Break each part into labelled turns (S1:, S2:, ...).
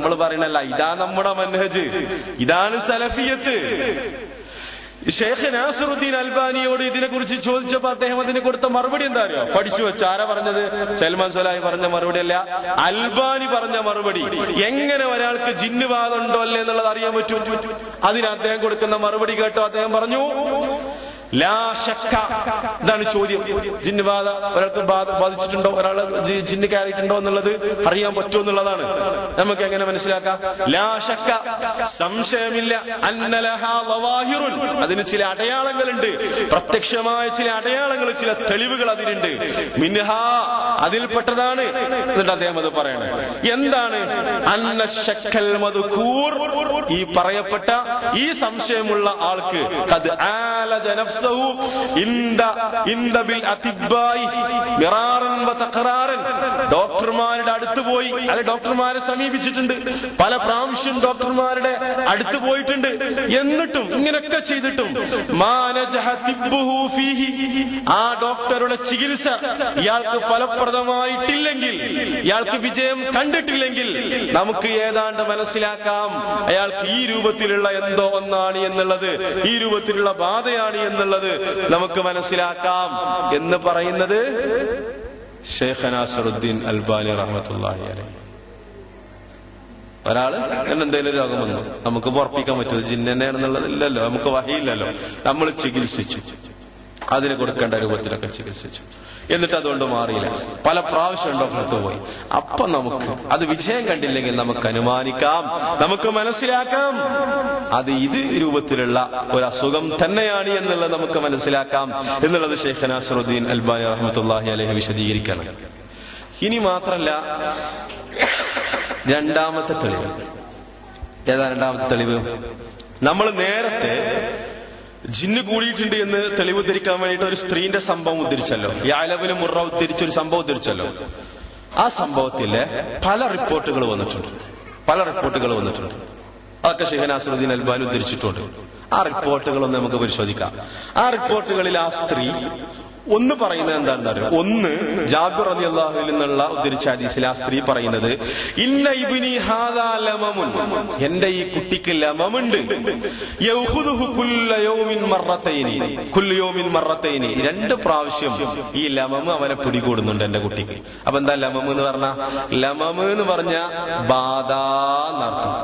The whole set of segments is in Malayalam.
S1: നമ്മൾ പറയണല്ല, ഇതാ നമ്മുടെ മൻഹജ്, ഇതാണ് സലഫിയത്ത്. ഷെയ്ഖ് നാസിറുദ്ദീൻ അൽബാനിയോട് ഇതിനെ കുറിച്ച് ചോദിച്ചപ്പോ അദ്ദേഹം അതിന് കൊടുത്ത മറുപടി എന്താ അറിയോ? പഠിച്ചു വെച്ച ആരാ പറഞ്ഞത്? സൽമാൻ സ്വലാഹി പറഞ്ഞ മറുപടി അല്ല, അൽബാനി പറഞ്ഞ മറുപടി. എങ്ങനെ ഒരാൾക്ക് ജിന്നുബാധ ഉണ്ടോ അല്ലേ എന്നുള്ളത് അറിയാൻ പറ്റും? അതിന് അദ്ദേഹം കൊടുക്കുന്ന മറുപടി കേട്ടോ. അദ്ദേഹം പറഞ്ഞു, ലാ ശക്ക. ഇതാണ് ചോദ്യം. ജിന്നുബാധ ഒരാൾക്ക് ബാധിച്ചിട്ടുണ്ടോ, ഒരാൾ ജിന്ന് കയറിയിട്ടുണ്ടോ എന്നുള്ളത് അറിയാൻ പറ്റുമോ എന്നുള്ളതാണ്. നമുക്ക് എങ്ങനെ മനസ്സിലാക്കാം? ലാ ശക്ക, സംശയമില്ല. അന്നലഹാ ലവാഹിറുൻ, അതിന് ചില അടയാളങ്ങളുണ്ട്, പ്രത്യക്ഷമായ ചില അടയാളങ്ങൾ, ചില തെളിവുകൾ അതിനുണ്ട്. മിൻഹാ, അതിൽപ്പെട്ടതാണ്. എന്നിട്ട് അദ്ദേഹം അത് പറയണേ, എന്താണ്? അന്ന ശക്കൽ മദ്കൂർ, ഈ പറയപ്പെട്ട ഈ സംശയമുള്ള ആൾക്ക് ഖദ് ആലജ നഫ്സഹു ഇന്ദ ബിൽ അതിബ്ബായി മിറാറൻ വ തഖറാറൻ, ഡോക്ടർമാരുടെ അടുത്ത് പോയി, അല്ലെ ഡോക്ടർമാരെ സമീപിച്ചിട്ടുണ്ട്, പല പ്രാവശ്യം ഡോക്ടർമാരുടെ അടുത്ത് പോയിട്ടുണ്ട്. എന്നിട്ടും ഇങ്ങനെയൊക്കെ ചെയ്തിട്ടും മാ നജഹ തിബ്ബുഹു ഫീഹി, ആ ഡോക്ടറുടെ ചികിത്സ ഇയാൾക്ക് ഫലപ്രദമായിട്ടില്ലെങ്കിൽ, ഇയാൾക്ക് വിജയം കണ്ടിട്ടില്ലെങ്കിൽ നമുക്ക് ഏതാണ്ട് മനസ്സിലാക്കാം അയാൾക്ക് ഈ രൂപത്തിലുള്ള എന്തോ ഒന്നാണ് എന്നുള്ളത്, ഈ രൂപത്തിലുള്ള ബാധയാണ് എന്നുള്ളത് നമുക്ക് മനസ്സിലാക്കാം എന്ന് പറയുന്നത് ഷെയ്ഖ് നാസിറുദ്ദീൻ അൽബാനി റഹ്മത്തുള്ളാഹി അലൈഹി. ഒരാള് എന്തെങ്കിലും രോഗം വന്നു, നമുക്ക് ഉറപ്പിക്കാൻ പറ്റുമോ ജിന്നെയാണെന്നുള്ളത്? ഇല്ലല്ലോ, നമുക്ക് വഹിയില്ലല്ലോ. നമ്മൾ ചികിത്സിച്ചു, അതിന് കൊടുക്കേണ്ട രൂപത്തിലൊക്കെ ചികിത്സിച്ചു, എന്നിട്ട് അതുകൊണ്ട് മാറിയില്ല. പല പ്രാവശ്യം ഡോക്ടർക്ക് പോയി. അപ്പൊ നമുക്ക് അത് വിജയം കണ്ടില്ലെങ്കിൽ നമുക്ക് അനുമാനിക്കാം, നമുക്ക് മനസ്സിലാക്കാം അത് ഇത് രൂപത്തിലുള്ള ഒരു അസുഖം തന്നെയാണ് എന്നുള്ളത് നമുക്ക് മനസ്സിലാക്കാം എന്നുള്ളത് ഷെയ്ഖ് നാസിറുദ്ദീൻ അൽബാനി റഹ്മത്തുള്ളാഹി അലൈഹി വിശദീകരിക്കണം. ഇനി മാത്രല്ല, രണ്ടാമത്തെ തെളിവ്. ഏതാ രണ്ടാമത്തെ തെളിവ്? നമ്മൾ നേരത്തെ ജിന്ന് കൂടിയിട്ടുണ്ട് എന്ന് തെളിവ് ഉദ്ധരിക്കാൻ വേണ്ടിയിട്ട് ഒരു സ്ത്രീന്റെ സംഭവം ഉദ്ധരിച്ചല്ലോ, യാലബിന് മുറ ഉദ്ധരിച്ചൊരു സംഭവം ഉദ്ധരിച്ചല്ലോ. ആ സംഭവത്തിലെ പല റിപ്പോർട്ടുകൾ വന്നിട്ടുണ്ട്. അതൊക്കെ ഷെയ്ഖ് നാസിറുദ്ദീൻ അൽബാനി ഉദ്ധരിച്ചിട്ടുണ്ട്. ആ റിപ്പോർട്ടുകളൊന്ന് നമുക്ക് പരിശോധിക്കാം. ആ റിപ്പോർട്ടുകളിൽ ആ സ്ത്രീ ഒന്ന് പറയുന്നത് എന്താണെന്ന് അറിയാം. ഒന്ന്, ജാബിർ റളിയല്ലാഹു അൻഹു നിന്നുള്ള ഉദ്ധരിച്ച ഹദീസിൽ ആ സ്ത്രീ പറയുന്നത്, ഇന്ന ഇബ്നി ഹാദാ ലമമുൻ, എന്റെ ഈ കുട്ടിക്ക് ലമമുണ്ട്, യഖുദുഹു കുല്ല യൗമിൻ മറത്തൈനി, 2 പ്രാവശ്യം ഈ ലമം അവനെ പിടികൂടുന്നുണ്ട് എന്റെ കുട്ടിക്ക്. അപ്പൊ എന്താ ലമം എന്ന് പറഞ്ഞ? ലമം എന്ന് പറഞ്ഞ ബാധ എന്നർത്ഥം.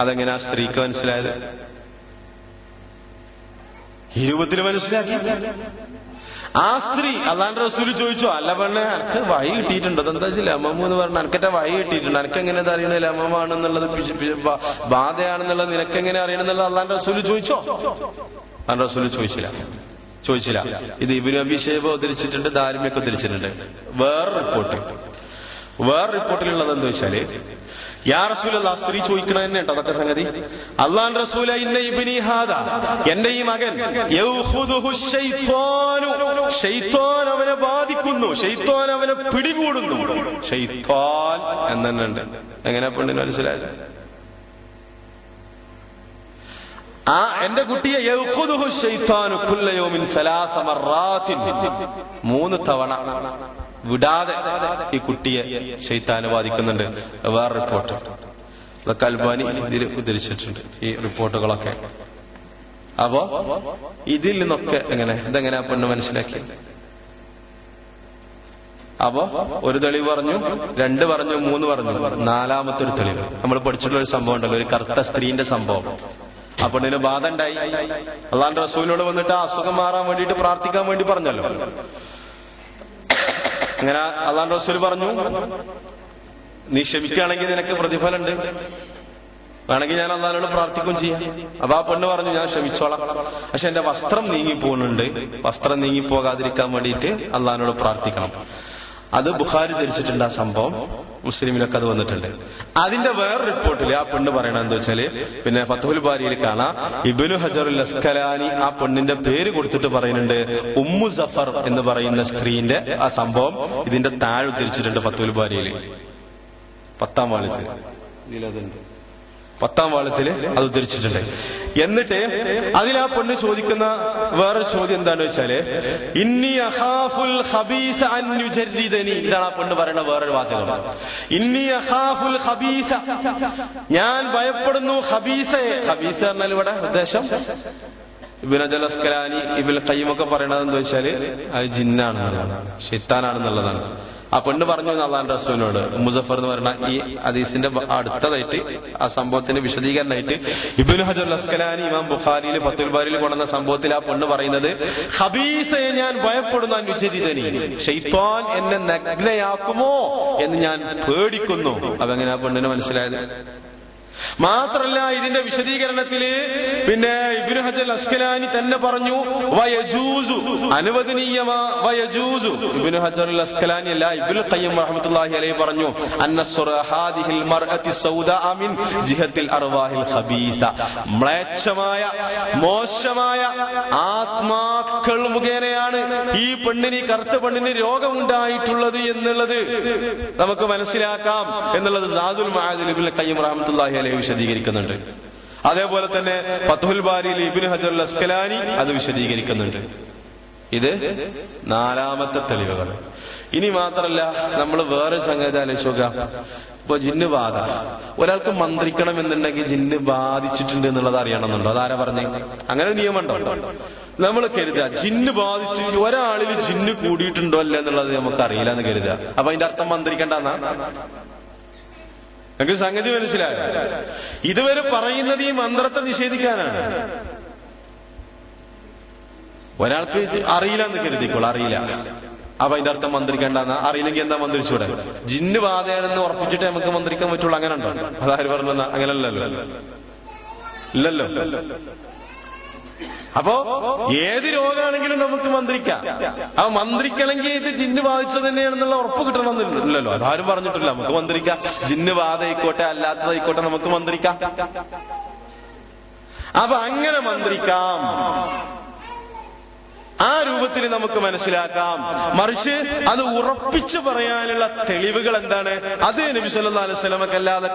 S1: അതെങ്ങനെ ആ സ്ത്രീക്ക് മനസ്സിലായത്? ഈ രൂപത്തിൽ മനസ്സിലാക്കി. ആ സ്ത്രീ അല്ലാഹുവിന്റെ റസൂൽ ചോദിച്ചോ, അല്ല പെണ്ണെ എനിക്ക് വഴി കിട്ടിയിട്ടുണ്ടോ? അതെന്താ ലമം എന്ന് പറഞ്ഞ? എനിക്കെറ്റ വഴി കിട്ടിയിട്ടുണ്ട്, എനിക്ക് എങ്ങനെ അറിയണത് ലമമാണെന്നുള്ളത്, ബാധയാണെന്നുള്ളത് നിനക്കെങ്ങനെ അറിയണമെന്നുള്ളത് അല്ലാഹുവിന്റെ റസൂൽ ചോദിച്ചോ? അല്ലാഹുവിന്റെ റസൂൽ ചോദിച്ചില്ല. ഇത് ഇബ്നു അബീ ശൈബ ഉദ്ധരിച്ചിട്ടുണ്ട്, ദാരിമിയൊക്കെ ഉദ്ധരിച്ചിട്ടുണ്ട്. വേറെ റിപ്പോർട്ടിലുള്ളത് എന്താ വെച്ചാല്, യാ റസൂലല്ലാഹ്, സ്ത്രീ ചോദിക്കണ തന്നെ കേട്ടോ അതൊക്കെ സംഗതി. അല്ലാഹുവിന്റെ റസൂലേ, ഇന്ന ഇബ്നി ഹാദാ, എന്റെ ഈ മകൻ, യഖുദുഹു ശൈത്വാനു, ശൈത്വാൻ അവനെ ബാധിക്കുന്നു, ശൈത്വാൻ അവനെ പിടികൂടുന്നു. ശൈത്വാൻ എന്നുണ്ട്. എങ്ങനെ പെണ്ണിന് മനസ്സിലായത്? ആ എന്റെ കുട്ടിയെ യഖുദുഹു ശൈത്വാനു കുല്ല യൗമിൻ 3 മററാത്തിൻ, 3 തവണ വിടാതെ ഈ കുട്ടിയെ ശൈത്താന് ബാധിക്കുന്നുണ്ട്. വേറെ റിപ്പോർട്ട് ഇതൊക്കെ അൽബാനി ഇതിൽ ഉദ്ധരിച്ചിട്ടുണ്ട്, ഈ റിപ്പോർട്ടുകളൊക്കെ. അപ്പോ ഇതിൽ നിന്നൊക്കെ ഇതെങ്ങനെ പെണ്ണ് മനസ്സിലാക്കി? അപ്പോ ഒരു തെളിവ് പറഞ്ഞു, 2 പറഞ്ഞു, 3 പറഞ്ഞു. 4ാമത്തെ ഒരു തെളിവ് നമ്മൾ പഠിച്ചിട്ടുള്ള ഒരു സംഭവം ഉണ്ടല്ലോ, ഒരു കറുത്ത സ്ത്രീന്റെ സംഭവം. ആ പെണ്ണിന് ബാധ ഉണ്ടായി. അല്ലാഹുവിന്റെ റസൂലിനോട് വന്നിട്ട് ആ അസുഖം മാറാൻ വേണ്ടിയിട്ട് പ്രാർത്ഥിക്കാൻ വേണ്ടി പറഞ്ഞല്ലോ. അങ്ങനെ അല്ലാഹുവിന്റെ റസൂൽ പറഞ്ഞു, നീ ക്ഷമിക്കുകയാണെങ്കിൽ നിനക്ക് പ്രതിഫലമുണ്ട്, വേണമെങ്കിൽ ഞാൻ അല്ലാഹുവിനോട് പ്രാർത്ഥിക്കുകയും ചെയ്യാം. അപ്പൊ ആ പെണ്ണ് പറഞ്ഞു, ഞാൻ ക്ഷമിച്ചോളാം, പക്ഷെ എന്റെ വസ്ത്രം നീങ്ങിപ്പോകുന്നുണ്ട്, വസ്ത്രം നീങ്ങിപ്പോകാതിരിക്കാൻ വേണ്ടിയിട്ട് അല്ലാഹുവിനോട് പ്രാർത്ഥിക്കണം. അത് ബുഖാരി ധരിച്ചിട്ടുണ്ട് ആ സംഭവം, മുസ്ലിമിലൊക്കെ അത് വന്നിട്ടുണ്ട്. അതിന്റെ വേറെ റിപ്പോർട്ടിൽ ആ പെണ്ണ് പറയണത് എന്താ വെച്ചാല്, പിന്നെ ഫത്ഹുൽ ബാരിയിൽ കാണാം, ഇബ്നു ഹജറുൽ അസ്കലാനി ആ പെണ്ണിന്റെ പേര് കൊടുത്തിട്ട് പറയുന്നുണ്ട്, ഉമ്മു സഫർ എന്ന് പറയുന്ന സ്ത്രീന്റെ ആ സംഭവം ഇതിന്റെ താഴെ ഉദ്ധരിച്ചിട്ടുണ്ട് ഫത്ഹുൽ ബാരിയിൽ 10ാം വാള്യത്തിൽ. ഇതിലതുണ്ട്. 10-ാം വാള്യത്തില് അത് ഉദ്ധരിച്ചിട്ടുണ്ട്. എന്നിട്ട് അതിൽ ആ പെണ്ണ് ചോദിക്കുന്ന വേറൊരു ചോദ്യം എന്താണെന്ന് വെച്ചാല്, ഇന്നി അഖാഫുൽ ഖബീസ അൻ യുജർരിദനി. ഇതാണ് ആ പെണ്ണ് പറയുന്ന വേറൊരു വാചകം. ഇന്നി അഖാഫുൽ ഖബീസ, ഞാൻ ഭയപ്പെടുന്നു ഖബീസയെ. ഖബീസ പറഞ്ഞാൽ ഇവിടെ ഉദ്ദേശം ഇബ്നു ഹജർ അസ്കലാനി, ഇബ്നുൽ ഖയ്യിം ഒക്കെ പറയണത് എന്താ വെച്ചാല് അത് ജിന്നാണെന്നുള്ളതാണ്, ശൈത്താനാണെന്നുള്ളതാണ്. ആ പെണ്ണ് പറഞ്ഞു അല്ലാഹുവിന്റെ റസൂലിനോട്. മുസഫർ എന്ന് പറയുന്ന ഈ ഹദീസിന്റെ അടുത്തതായിട്ട് ആ സംഭവത്തിന്റെ വിശദീകരണമായിട്ട് ഇബ്നു ഹജർ അസ്കലാനി ഇമാം ബുഖാരിയിൽ ഫത്തുൽ ബാരിയിൽ കൊണ്ടുവന്ന സംഭവത്തിൽ ആ പെണ്ണ് പറയുന്നത്, ഖബീസയെ ഞാൻ ഭയപ്പെടുന്നു, അനുചരിതനി, ശൈത്താൻ എന്നെ നഗ്നയാക്കുമോ എന്ന് ഞാൻ പേടിക്കുന്നു. അപ്പൊ എങ്ങനെ ആ പെണ്ണിന് മനസ്സിലായത്? മാത്രല്ല ഇതിന്റെ വിശദീകരണത്തില് പിന്നെ ഇബ്നു ഹജർ അസ്കലാനി തന്നെ പറഞ്ഞു വയജൂസു, അനുവദനീയമാ വയജൂസു. ഇബ്നു ഹജർ അസ്കലാനി അല്ല, ഇബ്നുൽ ഖയ്യിം റഹ്മത്തുള്ളാഹി അലൈഹി പറഞ്ഞു അന്നസ്റഹാദിഹിൽ മർഅത്തി സൗദാ മിൻ ജിഹത്തിൽ അർവാഹിൽ ഖബീസ, മ്ലേച്ഛമായ മോശമായ ആത്മാക്കൾ മുഖേനയാണ് ഈ പെണ്ണിന്, കറുത്ത പെണ്ണിന് രോഗമുണ്ടായിട്ടുള്ളത് എന്നുള്ളത് നമുക്ക് മനസ്സിലാക്കാം എന്നുള്ളത് സാദുൽ മആദിൽ ഇബ്നുൽ ഖയ്യിം റഹ്മത്തുള്ളാഹി അലൈഹി വിശദീകരിക്കുന്നുണ്ട്. അതേപോലെ തന്നെ ഫത്ഹുൽ ബാരിയിൽ ഇബ്നു ഹജർ അസ്കലാനി അത് വിശദീകരിക്കുന്നുണ്ട്. ഇത് 4ാമത്തെ തെളിവുകൾ. ഇനി മാത്രല്ല നമ്മൾ വേറെ സംഗതി ആലോചിച്ച് നോക്കാം. ഇപ്പൊ ജിന്ന് ബാധ, ഒരാൾക്ക് മന്ത്രിക്കണം എന്നുണ്ടെങ്കിൽ ജിന്ന് ബാധിച്ചിട്ടുണ്ട് എന്നുള്ളത് അറിയണമെന്നുണ്ടോ? അതാരാ പറഞ്ഞേ? അങ്ങനെ നിയമമുണ്ടോ? നമ്മൾ കരുതുക ജിന്ന് ബാധിച്ചു, ഒരാളിൽ ജിന്ന് കൂടിയിട്ടുണ്ടോ അല്ല എന്നുള്ളത് നമുക്ക് അറിയില്ല എന്ന് കരുതുക. അപ്പൊ അതിന്റെ അർത്ഥം മന്ത്രിക്കണ്ടെന്നാ? നിങ്ങൾക്ക് സംഗതി മനസ്സിലായോ? ഇതുവരെ പറയുന്നത് ഈ മന്ത്രത്തെ നിഷേധിക്കാനാണ്. ഒരാൾക്ക് അറിയില്ല എന്ന് കരുതിക്കോളൂ, അറിയില്ല, അപ്പൊ അതിന്റെ അർത്ഥം മന്ത്രിക്കണ്ടെന്നാ? അറിയില്ലെങ്കിൽ എന്താ മന്ത്രിച്ചൂടെ? ജിന്ന് ബാധയാണെന്ന് ഉറപ്പിച്ചിട്ട് നമുക്ക് മന്ത്രിക്കാൻ പറ്റുള്ളൂ. അങ്ങനെ ഉണ്ടോ? അതാര് പറഞ്ഞ? അങ്ങനല്ലല്ലോ, ഇല്ലല്ലോ. അപ്പോ ഏത് രോഗമാണെങ്കിലും നമുക്ക് മന്ത്രിക്കാം. ആ മന്ത്രിക്കണമെങ്കിൽ ഇത് ജിന്ന് ബാധിച്ചത് തന്നെയാണെന്നുള്ള ഉറപ്പ് കിട്ടണമെന്നില്ലല്ലോ. അതാരും പറഞ്ഞിട്ടില്ല. നമുക്ക് മന്ത്രിക്കാം, ജിന്ന് ബാധ ആയിക്കോട്ടെ അല്ലാത്തതായിക്കോട്ടെ നമുക്ക് മന്ത്രിക്കാം. അപ്പൊ അങ്ങനെ മന്ത്രിക്കാം, ആ രൂപത്തിൽ നമുക്ക് മനസ്സിലാക്കാം. മറിച്ച് അത് ഉറപ്പിച്ചു പറയാനുള്ള തെളിവുകൾ എന്താണ്? അത് നബി സല്ലല്ലാഹു അലൈഹി വസല്ലമക്കല്ലാതെ